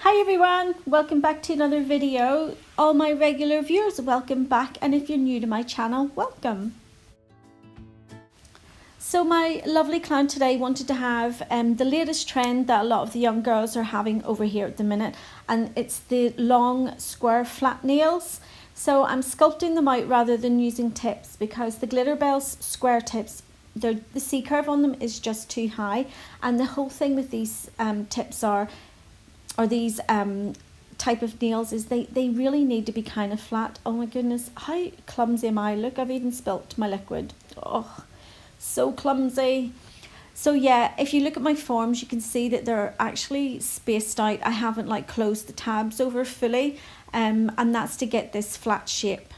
Hi everyone, welcome back to another video. All my regular viewers, welcome back, and if you're new to my channel, welcome. So my lovely client today wanted to have the latest trend that a lot of the young girls are having over here at the minute, and it's the long square flat nails. So I'm sculpting them out rather than using tips because the Glitterbels square tips, the C curve on them is just too high, and the whole thing with these tips or these type of nails is they really need to be kind of flat. Oh my goodness, how clumsy am I? Look, I've even spilt my liquid. Oh, so clumsy. So yeah, if you look at my forms, you can see that they're actually spaced out. I haven't like closed the tabs over fully, and that's to get this flat shape.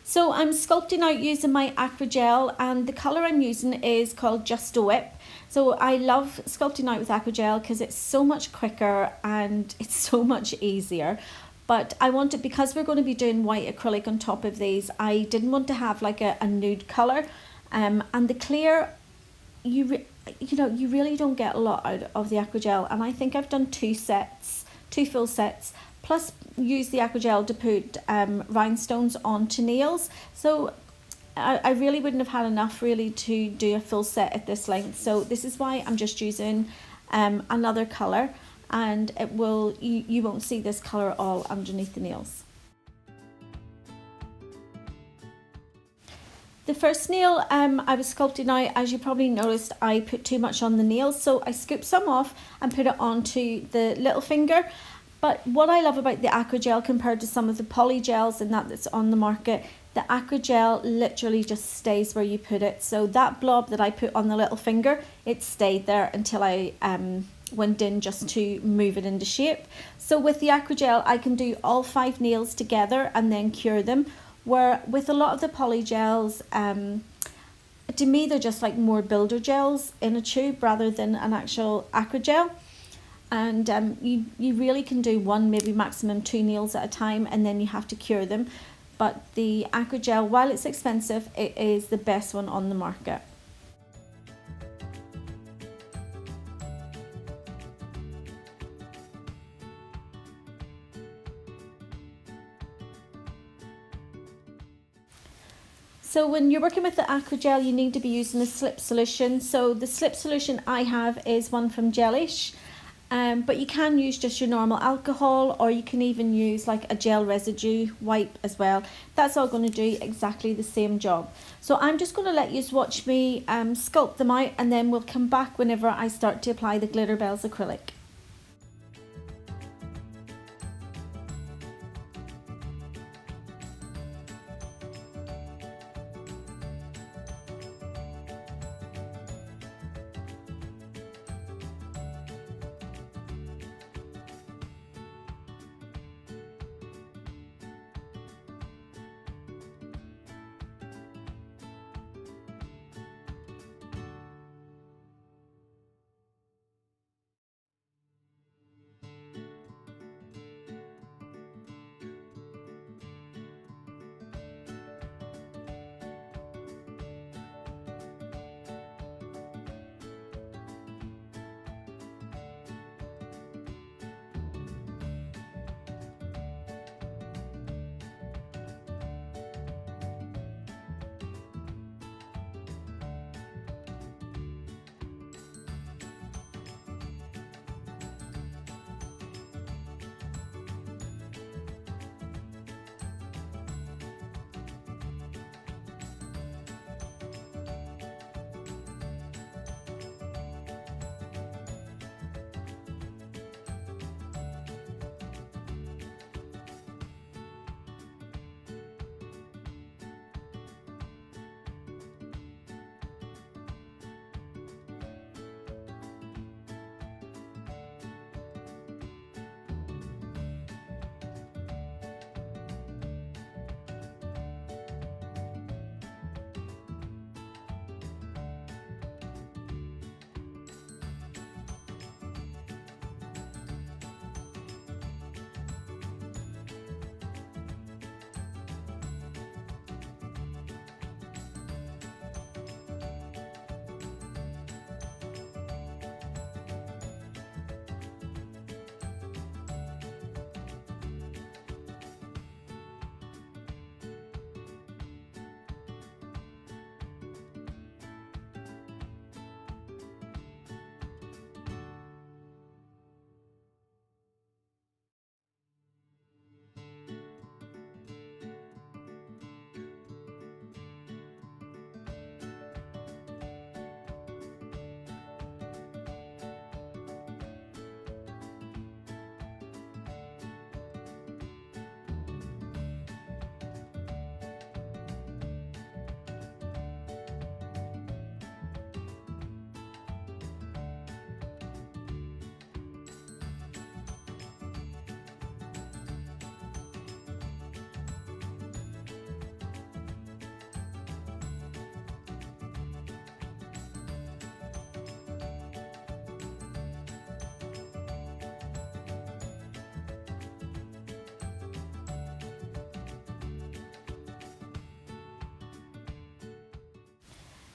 So I'm sculpting out using my Acrygel, and the colour I'm using is called Just a Whip. So I love sculpting out with Acrygel because it's so much quicker and it's so much easier. But I wanted, because we're going to be doing white acrylic on top of these, I didn't want to have like a nude colour. And the clear, you really don't get a lot out of the Acrygel. And I think I've done two full sets, plus use the Acrygel to put rhinestones onto nails. So I really wouldn't have had enough really to do a full set at this length. So this is why I'm just using another colour, and it will you won't see this colour all underneath the nails. The first nail I was sculpting out, as you probably noticed, I put too much on the nails, so I scooped some off and put it onto the little finger. But what I love about the Acrygel compared to some of the polygels and that's on the market, the Acrygel literally just stays where you put it. So that blob that I put on the little finger, it stayed there until I went in just to move it into shape. So with the Acrygel, I can do all 5 nails together and then cure them. Where with a lot of the polygels, to me they're just like more builder gels in a tube rather than an actual Acrygel. And you really can do 1, maybe maximum 2 nails at a time, and then you have to cure them. But the Acrygel, while it's expensive, it is the best one on the market. So when you're working with the Acrygel, you need to be using a slip solution. So the slip solution I have is one from Gelish. But you can use just your normal alcohol, or you can even use like a gel residue wipe as well. That's all going to do exactly the same job. So I'm just going to let you watch me sculpt them out, and then we'll come back whenever I start to apply the Glitterbels acrylic.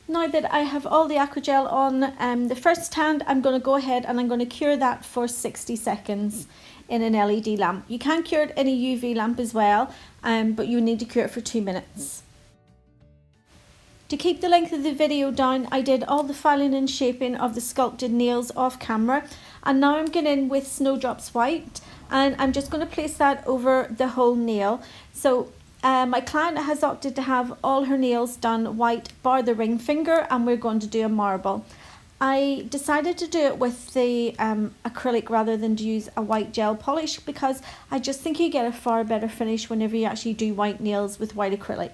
Now that I have all the Acrygel on the first hand, I'm going to go ahead and I'm going to cure that for 60 seconds in an LED lamp. You can cure it in a UV lamp as well, but you need to cure it for 2 minutes. To keep the length of the video down, I did all the filing and shaping of the sculpted nails off camera, and now I'm going in with Snowdrops White, and I'm just going to place that over the whole nail. So my client has opted to have all her nails done white bar the ring finger, and we're going to do a marble. I decided to do it with the acrylic rather than to use a white gel polish, because I just think you get a far better finish whenever you actually do white nails with white acrylic.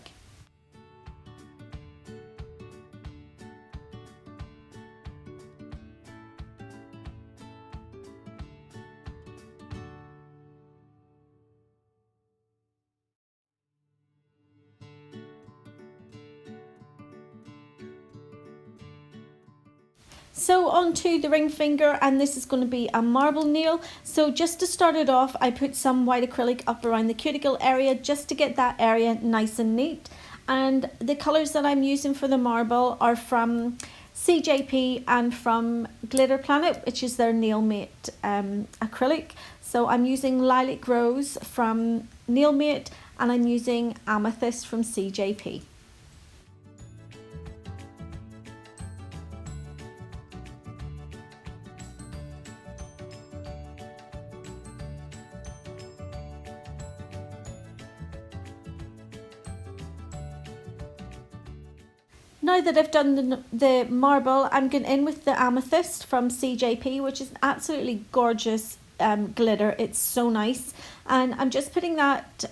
So onto the ring finger, and this is going to be a marble nail. So just to start it off, I put some white acrylic up around the cuticle area just to get that area nice and neat. And the colours that I'm using for the marble are from CJP and from Glitter Planet, which is their Nail Mate acrylic. So I'm using Lilac Rose from Nail Mate, and I'm using Amethyst from CJP. Now that I've done the marble, I'm going in with the Amethyst from CJP, which is absolutely gorgeous glitter. It's so nice. And I'm just putting that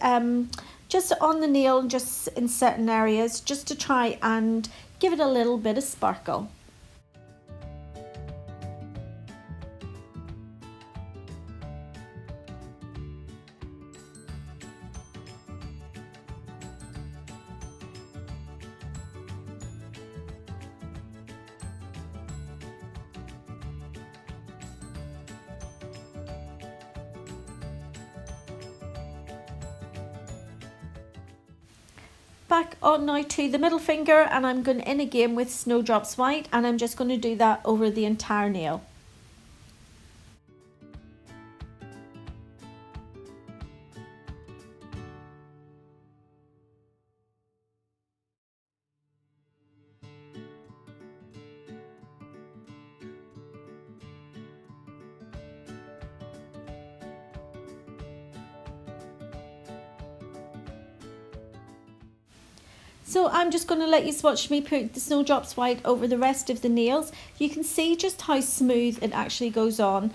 just on the nail, just in certain areas, just to try and give it a little bit of sparkle. Back on now to the middle finger, and I'm going in again with Snowdrops White, and I'm just going to do that over the entire nail. So I'm just going to let you watch me put the Snowdrops White over the rest of the nails. You can see just how smooth it actually goes on.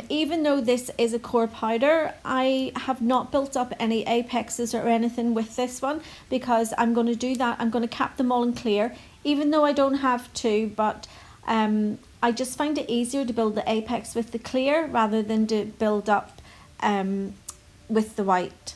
Even though this is a core powder, I have not built up any apexes or anything with this one, because I'm going to do that. I'm going to cap them all in clear, even though I don't have to, but I just find it easier to build the apex with the clear rather than to build up with the white.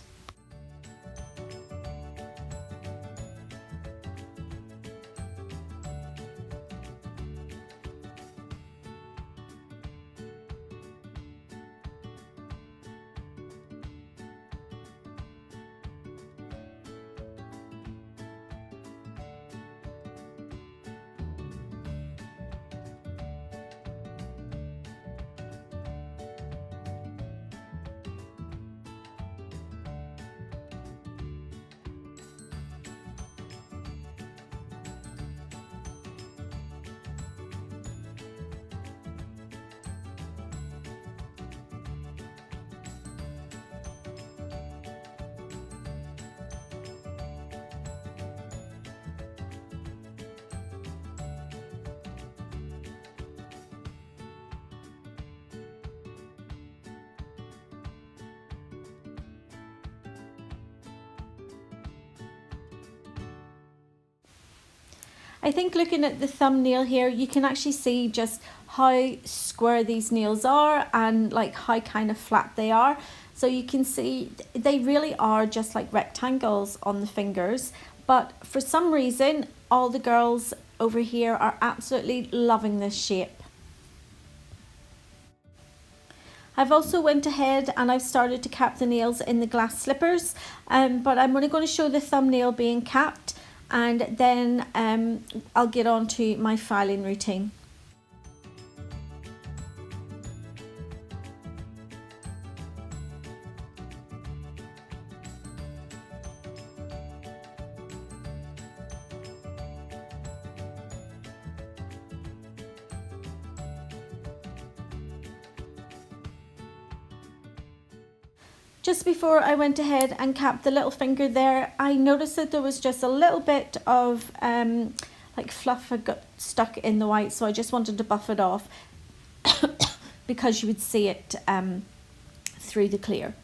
I think looking at the thumbnail here, you can actually see just how square these nails are and like how kind of flat they are. So you can see they really are just like rectangles on the fingers. But for some reason, all the girls over here are absolutely loving this shape. I've also went ahead and I've started to cap the nails in the glass slippers, but I'm only going to show the thumbnail being capped. and then I'll get on to my filing routine. Just before I went ahead and capped the little finger there, I noticed that there was just a little bit of like fluff had got stuck in the white, so I just wanted to buff it off because you would see it through the clear.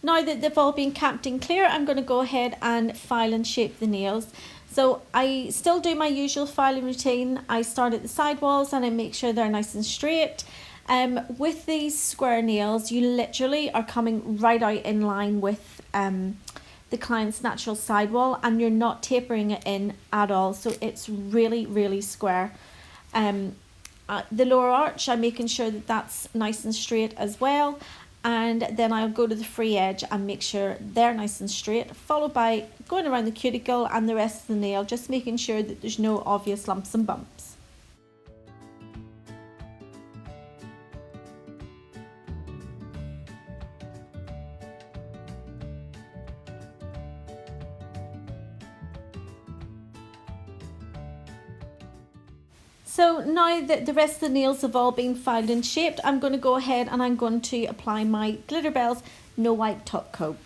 Now that they've all been capped in clear, I'm going to go ahead and file and shape the nails. So I still do my usual filing routine. I start at the side walls and I make sure they're nice and straight. With these square nails, you literally are coming right out in line with the client's natural sidewall, and you're not tapering it in at all. So it's really, really square. The lower arch, I'm making sure that that's nice and straight as well. And then I'll go to the free edge and make sure they're nice and straight, followed by going around the cuticle and the rest of the nail, just making sure that there's no obvious lumps and bumps. So now that the rest of the nails have all been filed and shaped, I'm going to go ahead and I'm going to apply my Glitterbels No Wipe Top Coat.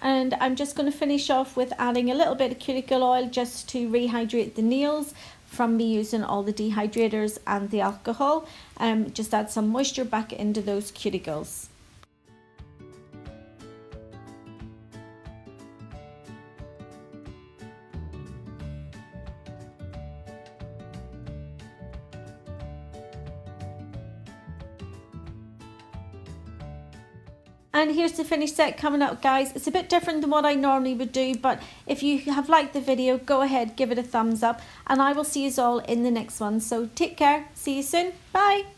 and I'm just going to finish off with adding a little bit of cuticle oil just to rehydrate the nails from me using all the dehydrators and the alcohol. Just add some moisture back into those cuticles. And here's the finished set coming up, guys. It's a bit different than what I normally would do, but if you have liked the video, go ahead, give it a thumbs up, and I will see you all in the next one. So take care, see you soon, bye.